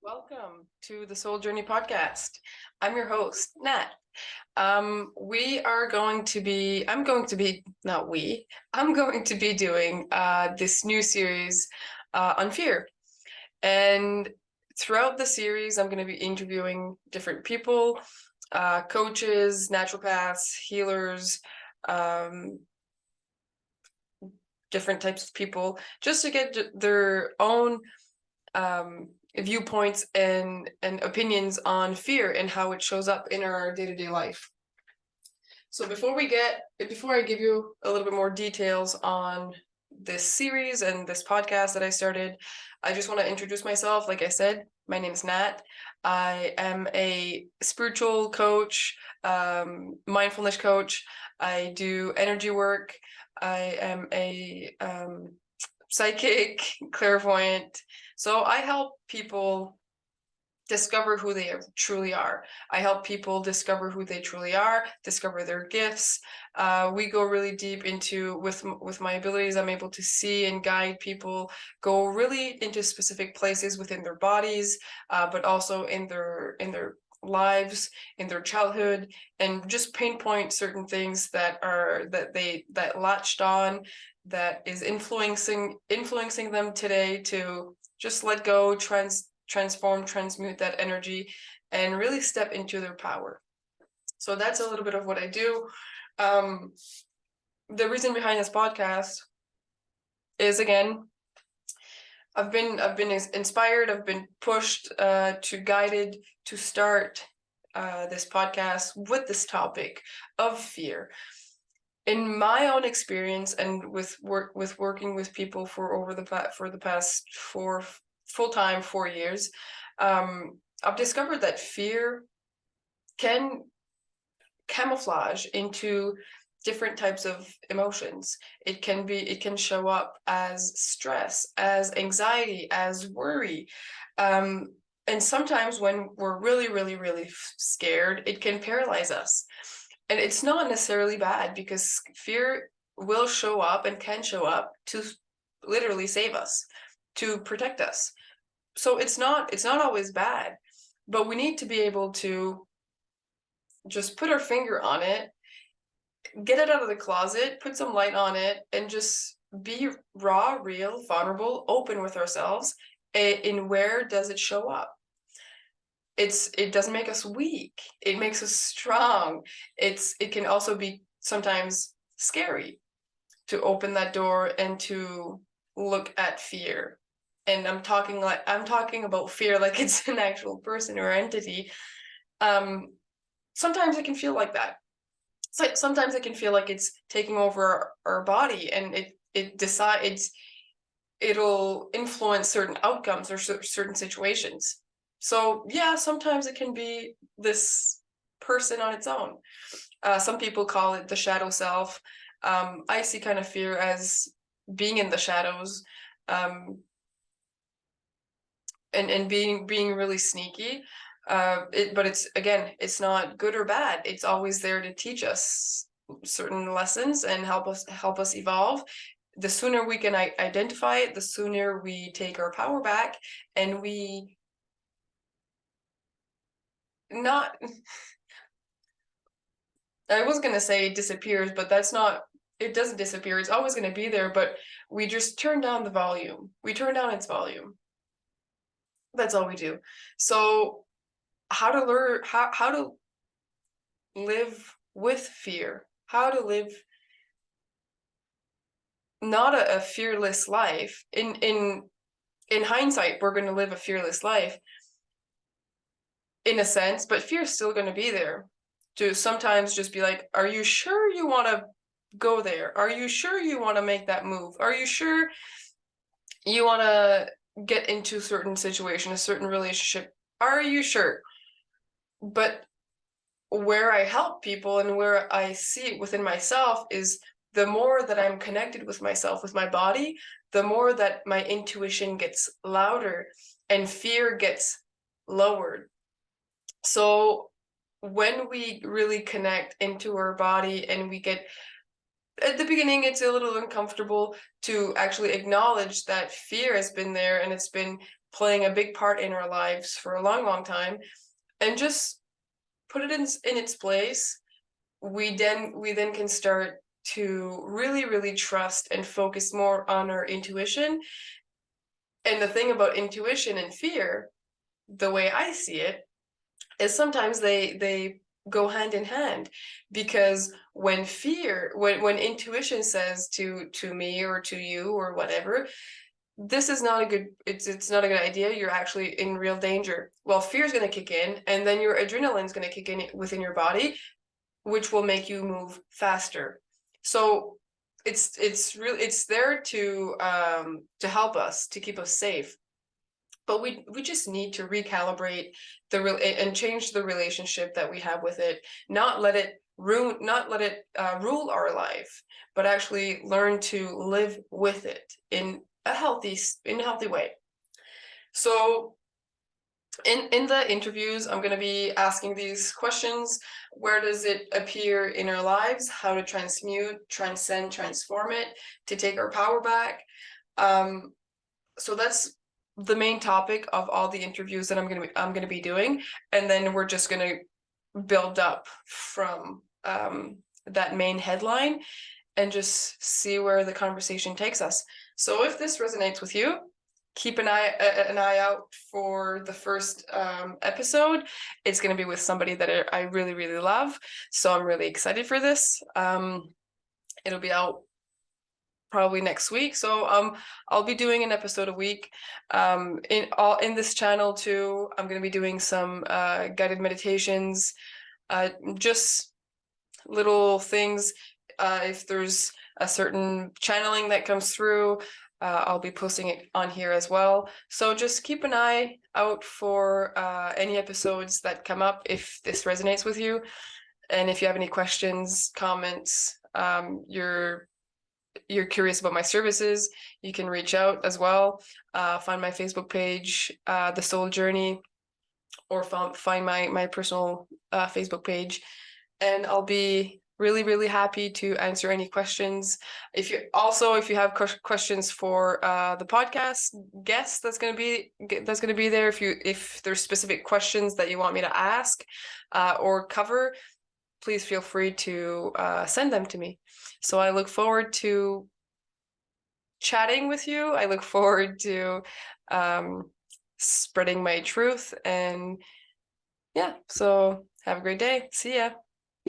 Welcome to the Soul Journey podcast. I'm your host, Nat. I'm going to be doing this new series on fear. And throughout the series, I'm going to be interviewing different people, coaches, naturopaths, healers, different types of people, just to get their own viewpoints and opinions on fear and how it shows up in our day-to-day life. So before I give you a little bit more details on this series and this podcast that I started, I just want to introduce myself. Like I said, my name is Nat. I am a spiritual coach, mindfulness coach. I do energy work. I am a psychic, clairvoyant. So I help people discover who they truly are. I help people discover who they truly are, discover their gifts. We go really deep into, with my abilities, I'm able to see and guide people, go really into specific places within their bodies, but also in their lives, in their childhood, and just pinpoint certain things that latched on, that is influencing them today, to just let go, transform, transmute that energy, and really step into their power. So that's a little bit of what I do. The reason behind this podcast is, again, I've been inspired, I've been pushed, guided to start this podcast with this topic of fear. In my own experience, and with working with people for the past 4 years, I've discovered that fear can camouflage into different types of emotions. It can show up as stress, as anxiety, as worry. And sometimes when we're really, really, really scared, it can paralyze us. And it's not necessarily bad, because fear will show up and can show up to literally save us, to protect us. So it's not always bad, but we need to be able to just put our finger on it, get it out of the closet, put some light on it, and just be raw, real, vulnerable, open with ourselves. In where does it show up? It doesn't make us weak. It makes us strong. It can also be sometimes scary to open that door and to look at fear. And I'm talking about fear like it's an actual person or entity. Sometimes it can feel like that. Sometimes it can feel like it's taking over our body, and it'll influence certain outcomes or certain situations. So yeah, sometimes it can be this person on its own. Some people call it the shadow self. I see kind of fear as being in the shadows, and being really sneaky. But it's not good or bad. It's always there to teach us certain lessons and help us evolve. The sooner we can identify it, the sooner we take our power back, and we not I was gonna say it disappears, but that's not it doesn't disappear. It's always gonna be there, but we just turn down the volume. We turn down its volume. That's all we do. So how to live with fear, how to live not a fearless life. In hindsight, we're going to live a fearless life in a sense, but fear's still going to be there, to sometimes just be like, are you sure you want to go there? Are you sure you want to make that move? Are you sure you want to get into a certain situation, a certain relationship? Are you sure? But where I help people and where I see it within myself is, the more that I'm connected with myself, with my body, the more that my intuition gets louder and fear gets lowered. So when we really connect into our body, and we get, at the beginning, it's a little uncomfortable to actually acknowledge that fear has been there, and it's been playing a big part in our lives for a long, long time, and just put it in its place, we then can start to really, really trust and focus more on our intuition. And the thing about intuition and fear, the way I see it, is sometimes they go hand in hand, because when intuition says to me or to you or whatever, this is not a good, it's not a good idea, you're actually in real danger, well, fear is going to kick in, and then your adrenaline is going to kick in within your body, which will make you move faster. So it's there to help us, to keep us safe. But we just need to recalibrate and change the relationship that we have with it. Not let it rule our life, but actually learn to live with it in a healthy way. So in the interviews, I'm going to be asking these questions. Where does it appear in our lives? How to transmute, transcend, transform it, to take our power back. So that's the main topic of all the interviews that I'm going to be doing, and then we're just going to build up from that main headline and just see where the conversation takes us. So if this resonates with you, keep an eye out for the first episode. It's going to be with somebody that I really, really love, so I'm really excited for this. It'll be out probably next week, so I'll be doing an episode a week. In this channel too, I'm going to be doing some guided meditations, just little things. If there's a certain channeling that comes through, I'll be posting it on here as well. So just keep an eye out for any episodes that come up if this resonates with you. And if you have any questions, comments, you're curious about my services, you can reach out as well. Find my Facebook page, The Soul Journey, or find my personal Facebook page, and I'll be really, really happy to answer any questions. If you have questions for the podcast guest that's going to be there, if there's specific questions that you want me to ask or cover, please feel free to send them to me. So I look forward to chatting with you. I look forward to spreading my truth, and yeah, so have a great day. See ya.